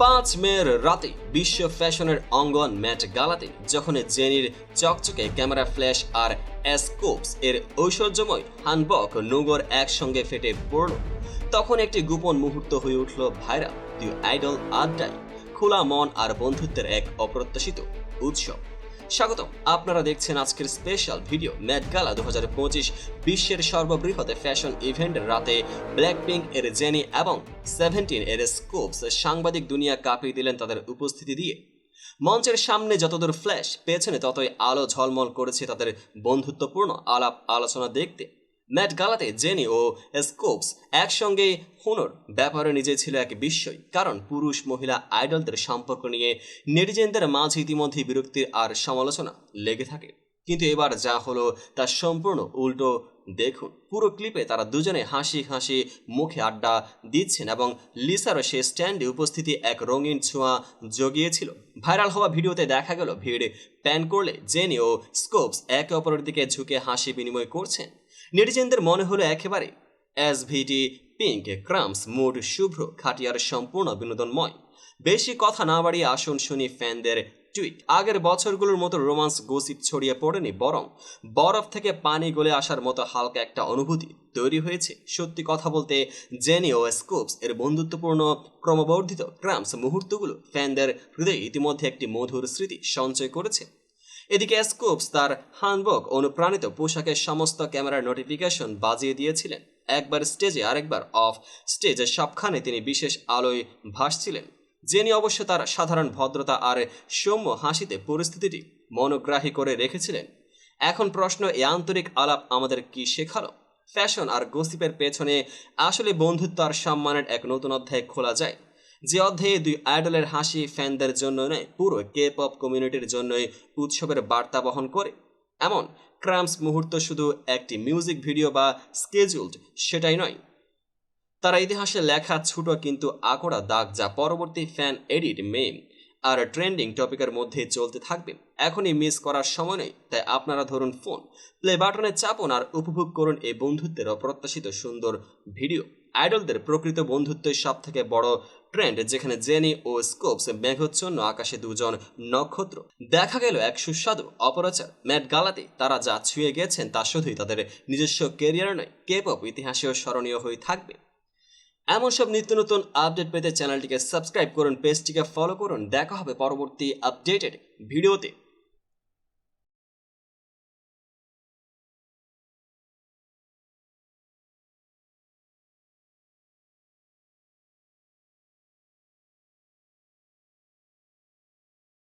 5 মের রাতে বিশ্ব ফ্যাশনের অঙ্গন ম্যাট গালাতে যখন জেনির চকচকে ক্যামেরা ফ্ল্যাশ আর স্কোপস এর ঐশ্বর্যময় হ্যান্ডবক নোগর একসঙ্গে ফেটে পড়ল, তখন একটি গোপন মুহূর্ত হয়ে উঠল ভাইরাল। দুই আইডল আড্ডায় খোলা মন আর বন্ধুত্বের এক অপ্রত্যাশিত উৎসব। স্বাগতম, আপনারা দেখছেন আজকের স্পেশাল ভিডিও। ম্যাট গালা 2025 বিশ্বের সর্ববৃহৎ ফ্যাশন ইভেন্টের রাতে ব্ল্যাকপিঙ্ক এর জেনি এবং 17 এর স্কোপস সাংবাদিক দুনিয়া কাঁপিয়ে দিলেন তাদের উপস্থিতি দিয়ে। মঞ্চের সামনে যতদূর ফ্ল্যাশ, পেছনে ততই আলো ঝলমল করেছে তাদের বন্ধুত্বপূর্ণ আলাপ আলোচনা দেখতে। ম্যাট গালাতে জেনি ও স্কোপস একসঙ্গে হুনোর ব্যাপারে নিজে ছিল এক বিস্ময়, কারণ পুরুষ মহিলা আইডলদের সম্পর্ক নিয়ে নেটিজেনদের মাঝে ইতিমধ্যে বিরক্তির আর সমালোচনা লেগে থাকে। কিন্তু এবার যা হলো তা সম্পূর্ণ উল্টো। দেখুন পুরো ক্লিপে তারা দুজনে হাসি হাসি মুখে আড্ডা দিচ্ছেন এবং লিসারও সে স্ট্যান্ডে উপস্থিতি এক রঙিন ছোঁয়া জগিয়েছিল। ভাইরাল হওয়া ভিডিওতে দেখা গেল ভিড় প্যান করলে জেনি ও স্কোপস একে অপরের দিকে ঝুঁকে হাসি বিনিময় করছেন। নেটিজেনদের মনে হলো একেবারে এসভিটি পিঙ্ক ক্রামস মুড শুভ্র খাটিয়ার সম্পূর্ণ বিনোদনময়। বেশি কথা না বাড়িয়ে আসুন শুনি ফ্যানদের টুইট। আগের বছরগুলোর মতো রোমান্স গসিপ ছড়িয়ে পড়েনি, বরং বরফ থেকে পানি গলে আসার মতো হালকা একটা অনুভূতি তৈরি হয়েছে। সত্যি কথা বলতে জেনি ও স্কোপস এর বন্ধুত্বপূর্ণ ক্রমবর্ধিত ক্রামস মুহূর্তগুলো ফ্যানদের হৃদয়ে ইতিমধ্যে একটি মধুর স্মৃতি সঞ্চয় করেছে। এদিকে স্কোপস তার হ্যান্ডবক অনুপ্রাণিত পোশাকের সমস্ত ক্যামেরার নোটিফিকেশন বাজিয়ে দিয়েছিলেন। একবার স্টেজে আরেকবার অফ স্টেজে সবখানে তিনি বিশেষ আলোয় ভাসছিলেন। জেনি অবশ্য তার সাধারণ ভদ্রতা আর সৌম্য হাসিতে পরিস্থিতিটি মনোগ্রাহী করে রেখেছিলেন। এখন প্রশ্ন, এই আন্তরিক আলাপ আমাদের কি শেখালো? ফ্যাশন আর গসিপের পেছনে আসলে বন্ধুত্ব আর সম্মানের এক নতুন অধ্যায় খোলা যায়, যে অধ্যায়ে দুই আইডলের হাসি ফ্যানদের জন্য নয়, পুরো কে পপ কমিউনিটির জন্যই উৎসবের বার্তা বহন করে। এমন ক্রামস মুহূর্ত শুধু একটি মিউজিক ভিডিও বা স্কেজুলড সেটাই নয়, তারা ইতিহাসে লেখা ছোট কিন্তু আকড়া দাগ, যা পরবর্তী ফ্যান এডিট, মেম আর ট্রেন্ডিং টপিকের মধ্যে চলতে থাকবে। এখনই মিস করার সময় নেই, তাই আপনারা ধরুন ফোন, প্লে বাটনে চাপুন আর উপভোগ করুন এই বন্ধুত্বের অপ্রত্যাশিত সুন্দর ভিডিও। আইডলদের প্রকৃত বন্ধুত্বের সব থেকে বড় ট্রেন্ড, যেখানে জেনি ও স্কোপস মেঘচ্ছন্ন আকাশে দুজন নক্ষত্র। দেখা গেল এক সুস্বাদু অপরাচার। ম্যাট গালাতে তারা যা ছুঁয়ে গেছেন তা শুধুই তাদের নিজস্ব কেরিয়ার নয়, কে পপ ইতিহাসেও স্মরণীয় হয়ে থাকবে। এমন সব নিত্য নতুন আপডেট পেতে চ্যানেলটিকে সাবস্ক্রাইব করুন, পেজটিকে ফলো করুন। দেখা হবে পরবর্তী আপডেটেড ভিডিওতে।